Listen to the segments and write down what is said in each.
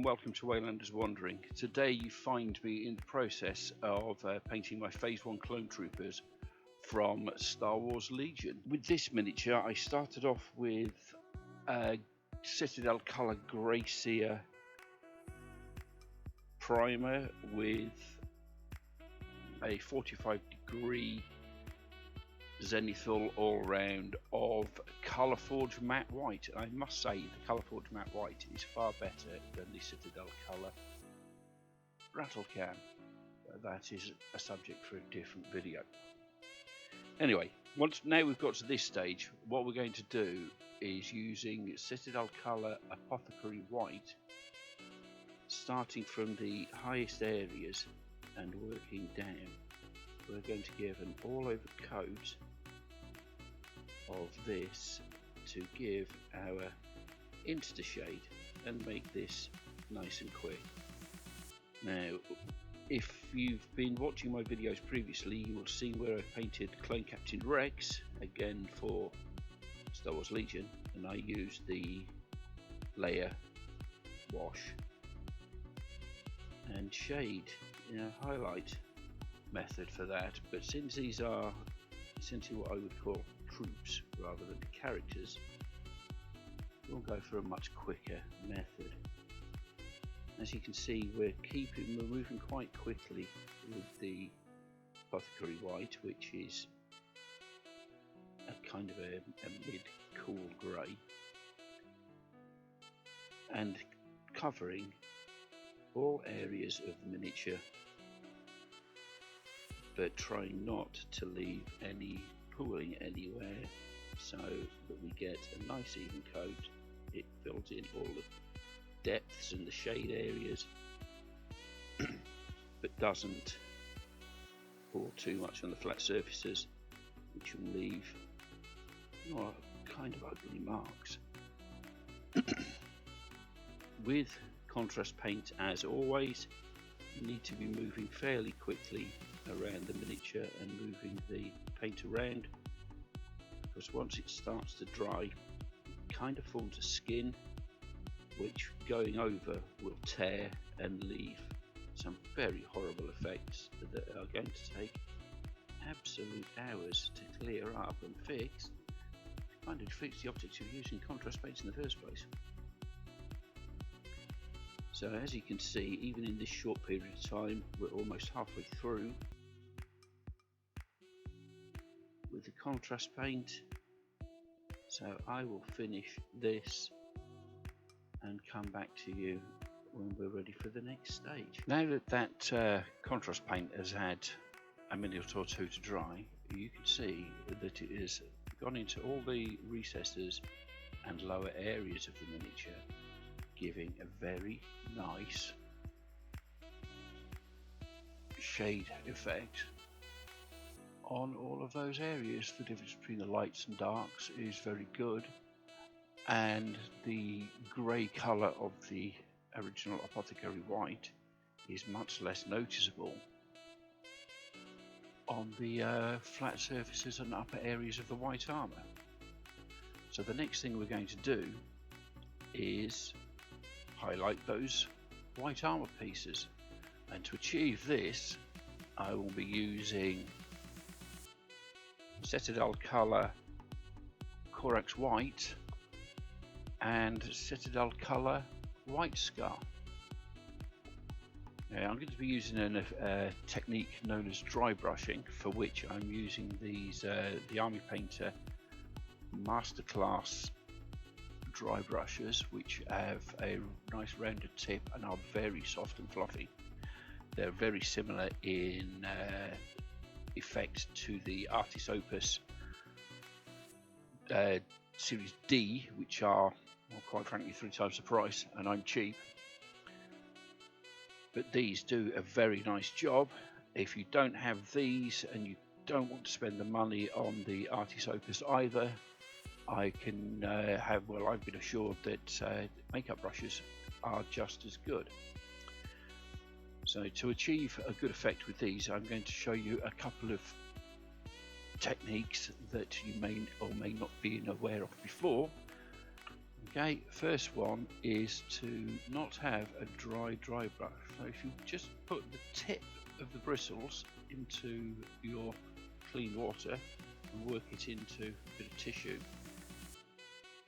welcome to Waylander's Wandering. Today you find me in the process of painting my Phase 1 clone troopers from Star Wars Legion. With this miniature I started off with a Citadel Colour Grey Seer primer with a 45-degree zenithal all round of Colourforge matte white. I must say the Colourforge matte white is far better than the Citadel Colour rattle can. That is a subject for a different video. Anyway, now we've got to this stage, what we're going to do is using Citadel Colour Apothecary White, starting from the highest areas and working down. We're going to give an all-over coat of this to give our insta shade and make this nice and quick. Now, if you've been watching my videos previously, you will see where I painted Clone Captain Rex again for Star Wars Legion, and I used the layer wash and shade, highlight method for that. But since these are essentially what I would call troops rather than characters, we'll go for a much quicker method. As you can see, we're moving quite quickly with the Apothecary White, which is a kind of a mid-cool grey, and covering all areas of the miniature, but trying not to leave any pooling anywhere, so that we get a nice even coat. It fills in all the depths and the shade areas but doesn't pour too much on the flat surfaces, which will leave kind of ugly marks. With contrast paint, as always, you need to be moving fairly quickly around the miniature and moving the paint around, because once it starts to dry, it kind of forms a skin which going over will tear and leave some very horrible effects that are going to take absolute hours to clear up and fix. Kind of defeats the object of using contrast paints in the first place. So as you can see, even in this short period of time, we're almost halfway through with the contrast paint. So I will finish this and come back to you when we're ready for the next stage. Now that contrast paint has had a minute or two to dry, you can see that it has gone into all the recesses and lower areas of the miniature, giving a very nice shade effect on all of those areas. The difference between the lights and darks is very good, and the grey colour of the original Apothecary White is much less noticeable on the flat surfaces and upper areas of the white armour. So the next thing we're going to do is highlight those white armour pieces, and to achieve this I will be using Citadel Colour Corax White and Citadel Colour White Scar. Now, I'm going to be using a technique known as dry brushing, for which I'm using these the Army Painter Masterclass dry brushes, which have a nice rounded tip and are very soft and fluffy. They're very similar in effect to the Artis Opus Series D, which are, well, quite frankly, 3 times the price, and I'm cheap. But these do a very nice job. If you don't have these and you don't want to spend the money on the Artis Opus either, I can I've been assured that makeup brushes are just as good. So to achieve a good effect with these, I'm going to show you a couple of techniques that you may or may not be aware of before. Okay, first one is to not have a dry brush. So if you just put the tip of the bristles into your clean water and work it into a bit of tissue,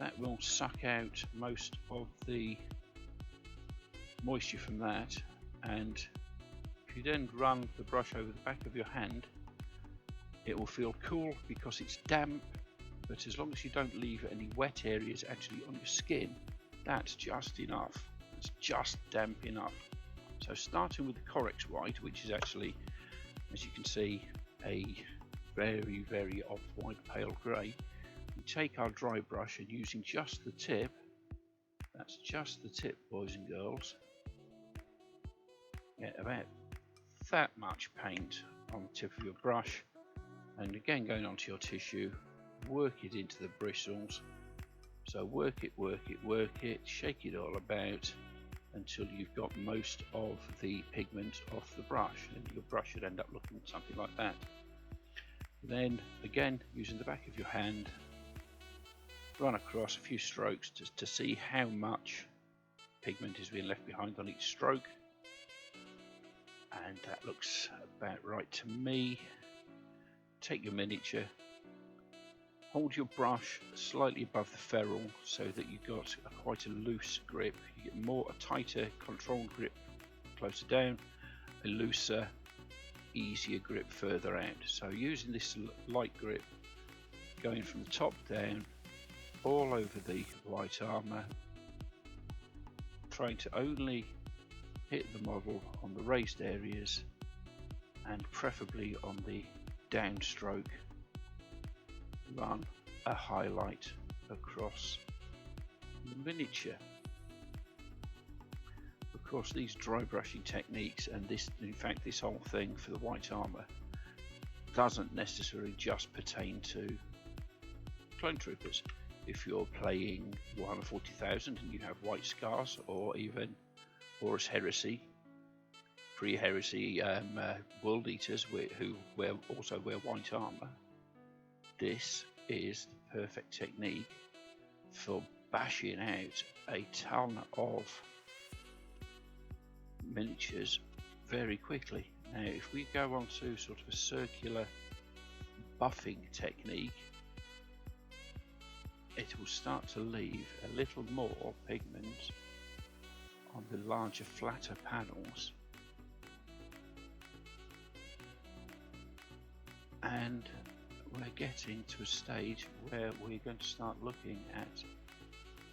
that will suck out most of the moisture from that, and if you then run the brush over the back of your hand, it will feel cool because it's damp, but as long as you don't leave any wet areas actually on your skin, that's just enough. It's just damp enough. So starting with the Corex white, which is actually, as you can see, a very, very off-white pale grey, we take our dry brush and using just the tip, that's just the tip, boys and girls, get about that much paint on the tip of your brush, and again going onto your tissue, work it into the bristles. So work it, shake it all about until you've got most of the pigment off the brush, and your brush should end up looking something like that. Then again, using the back of your hand, run across a few strokes to see how much pigment is being left behind on each stroke, and that looks about right to me. Take your miniature, hold your brush slightly above the ferrule so that you've got quite a loose grip. You get a tighter controlled grip closer down, a looser, easier grip further out. So using this light grip, going from the top down all over the white armour, trying to only hit the model on the raised areas and preferably on the downstroke, run a highlight across the miniature. Of course, these dry brushing techniques, and this, in fact, this whole thing for the white armour doesn't necessarily just pertain to clone troopers. If you're playing Warhammer 40,000 and you have white scars, or even Horus Heresy, pre-heresy world eaters who also wear white armour, this is the perfect technique for bashing out a ton of miniatures very quickly. Now if we go on to sort of a circular buffing technique, it will start to leave a little more pigment on the larger, flatter panels, and we're getting to a stage where we're going to start looking at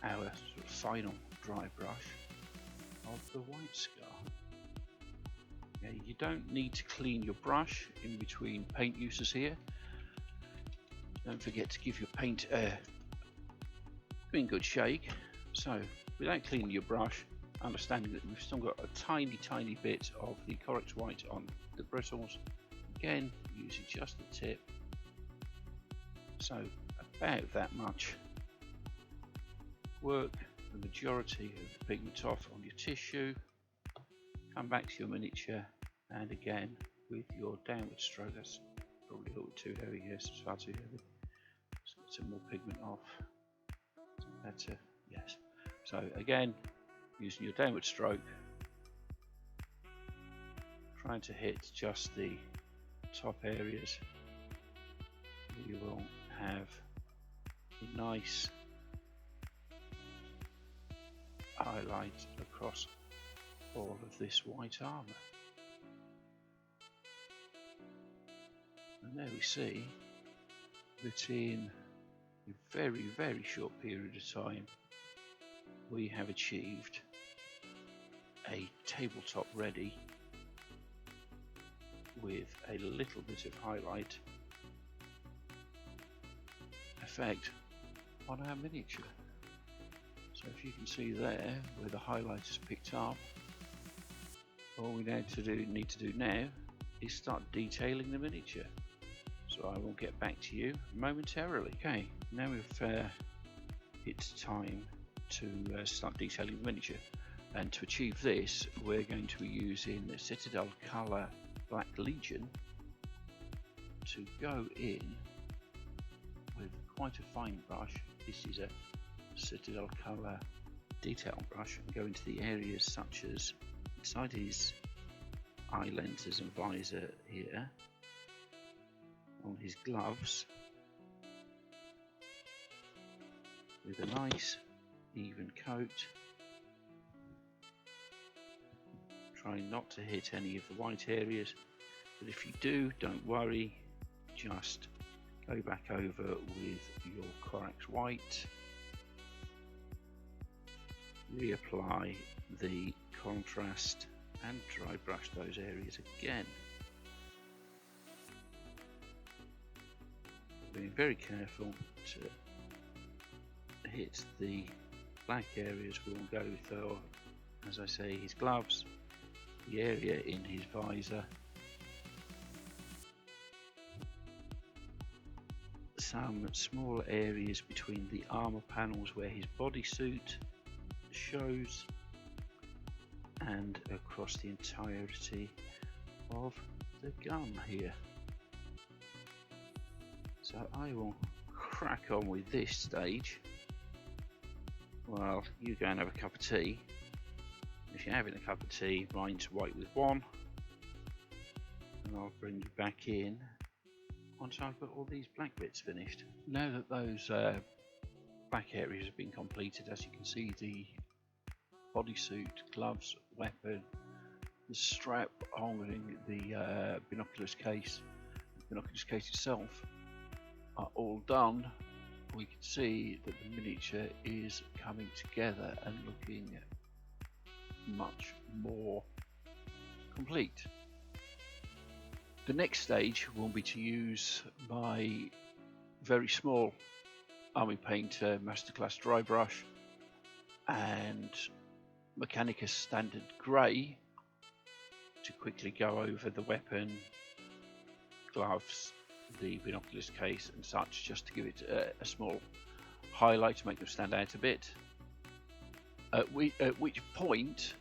our sort of final dry brush of the white scar. Now, you don't need to clean your brush in between paint uses here. Don't forget to give your paint a good shake. So without cleaning your brush, understanding that we've still got a tiny bit of the Corex white on the bristles, again using just the tip, so about that much, work the majority of the pigment off on your tissue, come back to your miniature, and again with your downward stroke, that's probably a little too heavy, yes, it's far too heavy, let's get some more pigment off, better, yes. So again, using your downward stroke, trying to hit just the top areas, you will have a nice highlight across all of this white armour. And there we see that in a very short period of time we have achieved a tabletop ready with a little bit of highlight effect on our miniature. So if you can see there where the highlight is picked up, all we need to do now is start detailing the miniature. So I will get back to you momentarily. Okay, now it's time to start detailing the miniature, and to achieve this we're going to be using the Citadel Colour Black Legion to go in with quite a fine brush. This is a Citadel Colour detail brush and go into the areas such as inside his eye lenses and visor here, on his gloves, with a nice even coat. Try not to hit any of the white areas, but if you do, don't worry, just go back over with your Corax white, reapply the contrast and dry brush those areas again. Being very careful to hit the black areas. We'll go for, as I say, his gloves, the area in his visor, some small areas between the armour panels where his bodysuit shows, and across the entirety of the gun here. So I will crack on with this stage while you go and have a cup of tea. If you're having a cup of tea, mine's white with one, and I'll bring you back in once I've got all these black bits finished. Now that those back areas have been completed, as you can see, the bodysuit, gloves, weapon, the strap holding the binoculars case itself are all done. We can see that the miniature is coming together and looking much more complete. The next stage will be to use my very small Army Painter Masterclass dry brush and Mechanicus Standard Grey to quickly go over the weapon, gloves, the binoculars case and such, just to give it a small highlight to make them stand out a bit. At which point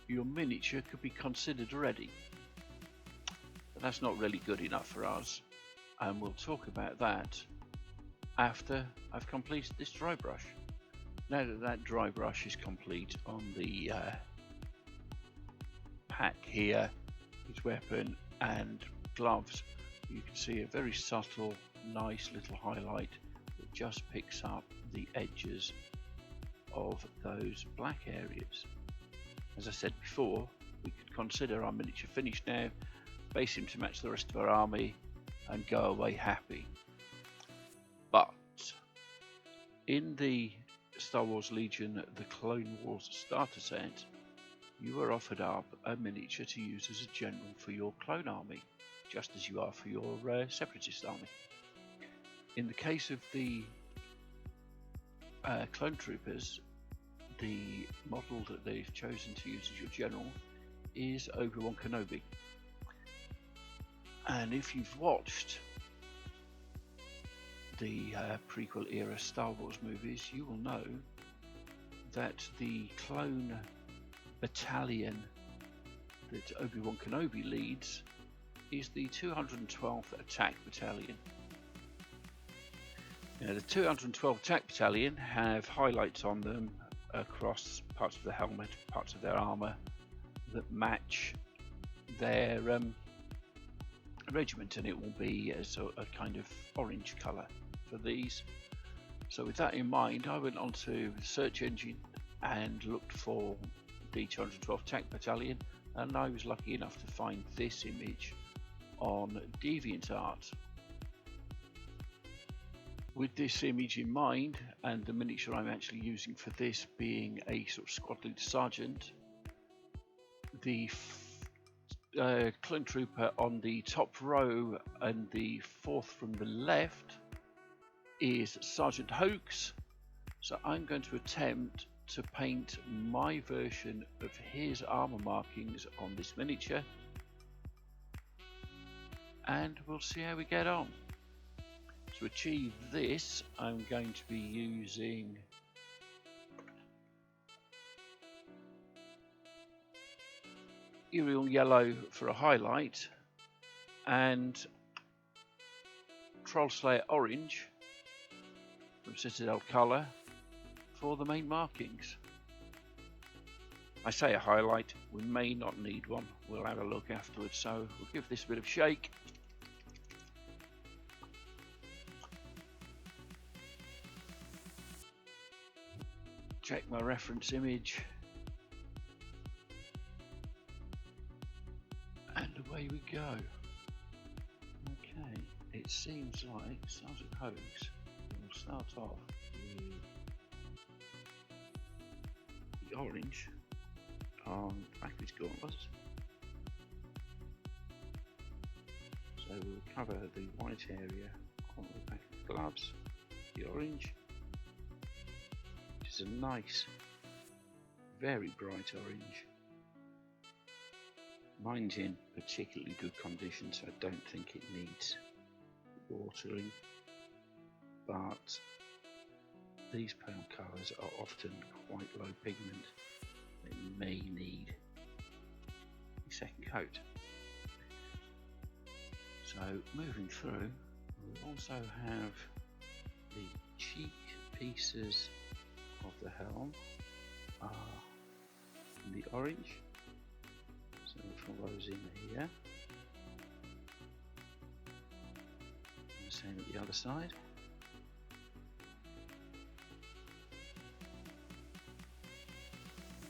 your miniature could be considered ready. But that's not really good enough for us, and we'll talk about that after I've completed this dry brush. Now that dry brush is complete on the pack here, his weapon and gloves, you can see a very subtle, nice little highlight that just picks up the edges of those black areas. As I said before, we could consider our miniature finished now, base him to match the rest of our army, and go away happy. But in the Star Wars Legion, the Clone Wars starter set, you are offered up a miniature to use as a general for your clone army, just as you are for your Separatist army. In the case of the clone troopers, the model that they've chosen to use as your general is Obi-Wan Kenobi. And if you've watched the prequel era Star Wars movies, you will know that the clone battalion that Obi-Wan Kenobi leads is the 212th Attack Battalion. Now, the 212th Attack Battalion have highlights on them across parts of the helmet, parts of their armour that match their regiment, and it will be a kind of orange colour for these. So with that in mind, I went onto the search engine and looked for the 212th Attack Battalion, and I was lucky enough to find this image on DeviantArt. With this image in mind, and the miniature I'm actually using for this being a sort of squad leader sergeant, the clone trooper on the top row and the fourth from the left is Sergeant Hoax. So I'm going to attempt to paint my version of his armour markings on this miniature, and we'll see how we get on. To achieve this, I'm going to be using Aerial Yellow for a highlight and Troll Slayer Orange from Citadel Colour for the main markings. I say a highlight, we may not need one, we'll have a look afterwards, so we'll give this a bit of a shake. Check my reference image, and away we go. Okay, it seems like Sergeant Hogues will start off with the orange on the back of his gauntlets. So we'll cover the white area on the back of the gloves, the orange, which is a nice, very bright orange. Mine's in particularly good condition, so I don't think it needs watering, but these pale colours are often quite low pigment. They may need a second coat. So moving through, we also have the cheek pieces of the helm are in the orange. So we'll fill those in here. And the same at the other side.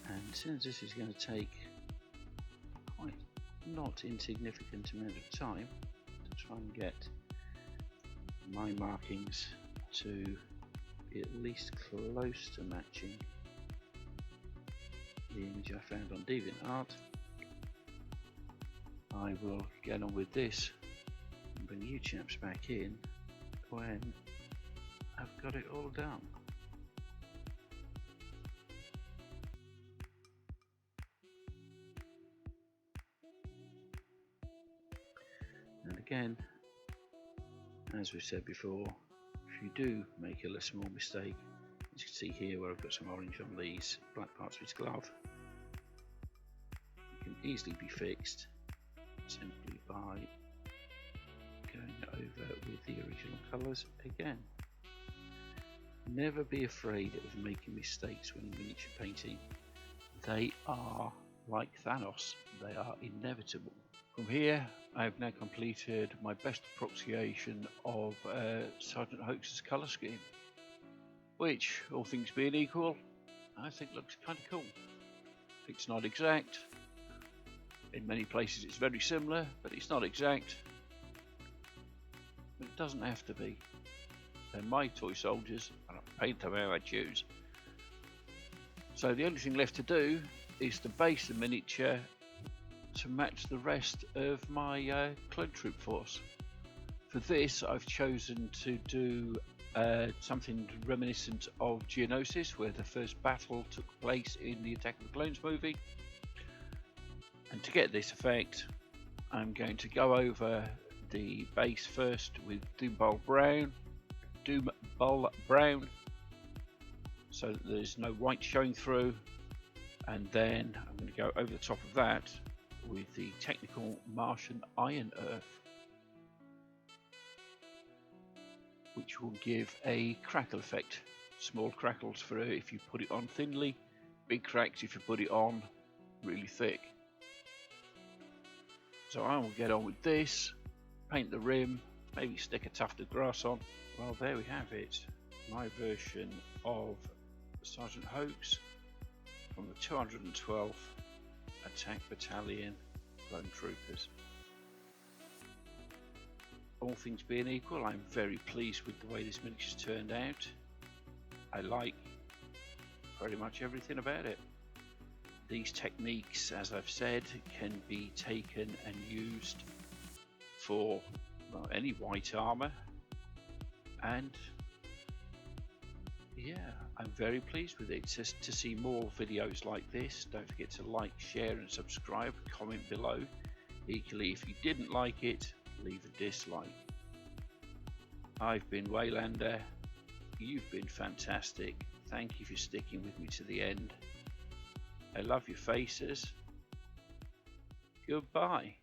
And since this is going to take quite not insignificant amount of time to try and get my markings to be at least close to matching the image I found on DeviantArt, I will get on with this and bring you chaps back in when I've got it all done. And again, as we've said before, if you do make a small mistake, as you can see here where I've got some orange on these black parts of his glove, it can easily be fixed simply by going over with the original colours again. Never be afraid of making mistakes when miniature painting. They are like Thanos, they are inevitable. From here, I have now completed my best approximation of Sergeant Hogues' colour scheme, which, all things being equal, I think looks kind of cool. It's not exact. In many places it's very similar, but it's not exact. But it doesn't have to be. They're my toy soldiers, and I paint them how I choose. So the only thing left to do is to base the miniature to match the rest of my clone troop force. For this, I've chosen to do something reminiscent of Geonosis, where the first battle took place in the Attack of the Clones movie. And to get this effect, I'm going to go over the base first with Doom Bull Brown, so that there's no white showing through, and then I'm going to go over the top of that with the technical Martian Iron Earth, which will give a crackle effect. Small crackles for if you put it on thinly, big cracks if you put it on really thick. So I will get on with this, paint the rim, maybe stick a tuft of grass on. Well, there we have it, my version of Sergeant Hogues from the 212th Attack Battalion Clone Troopers. All things being equal, I'm very pleased with the way this miniature's turned out. I like pretty much everything about it. These techniques, as I've said, can be taken and used for any white armour, and yeah, I'm very pleased with it. Just to see more videos like this, don't forget to like, share and subscribe, comment below. Equally, if you didn't like it, leave a dislike. I've been Waylander, you've been fantastic, thank you for sticking with me to the end. I love your faces. Goodbye.